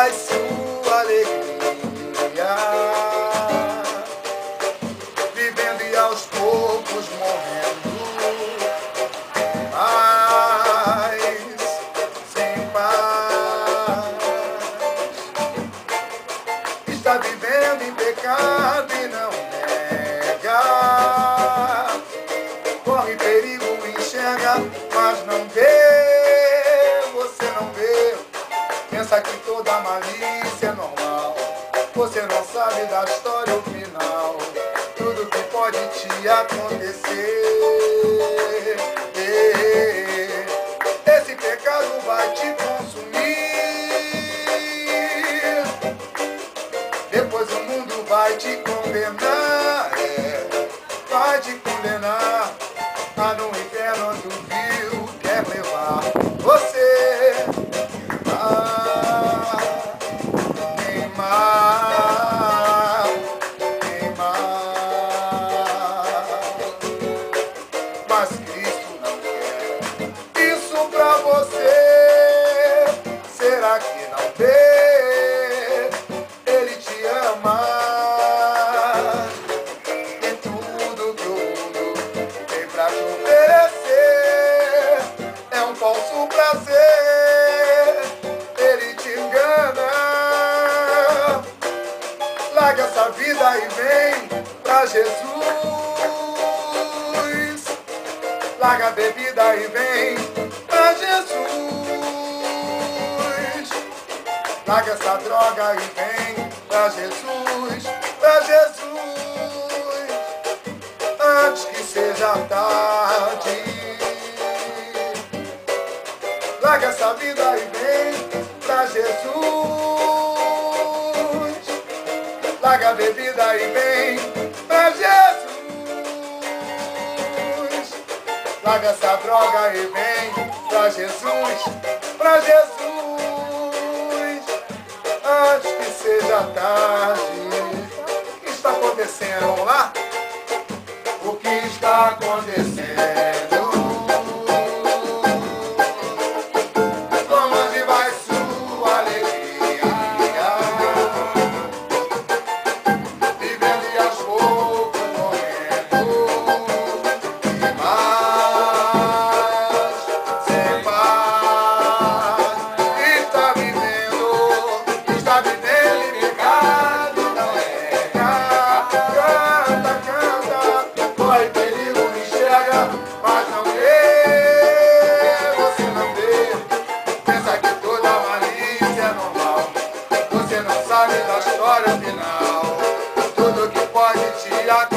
vai sua alegria, vivendo e aos poucos morrendo, mas sem paz. Está vivendo em pecado e não nega, corre perigo, enxerga, mas não vê, você não vê. Pensa que toda malícia é normal, você não sabe da história o final, tudo que pode te acontecer. Esse pecado vai te consumir, depois o mundo vai te condenar, vai te condenar a no inferno onde o vil quer levar você. Queimar, mas Cristo não quer isso pra você. Será que não vê? Ele te ama. Tem tudo que o mundo tem pra te oferecer, é um falso prazer, ele te engana. Larga essa vida e vem pra Jesus. Larga a bebida e vem pra Jesus. Larga essa droga e vem pra Jesus. Pra Jesus, antes que seja tarde. Larga essa vida e vem pra Jesus. Larga a bebida e vem pra Jesus. Larga essa droga e vem pra Jesus. Pra Jesus, antes que seja tarde. O que está acontecendo? Vamos lá? O que está acontecendo? Onde vai sua alegria? Vivendo e aos poucos morrendo, mas sem paz. Está vivendo em pecado, não é? Canta, canta, corre perigo, enxerga, mas não vê, você não vê. Pensa que toda malícia é normal, você não sabe da história final, tudo que pode te acontecer.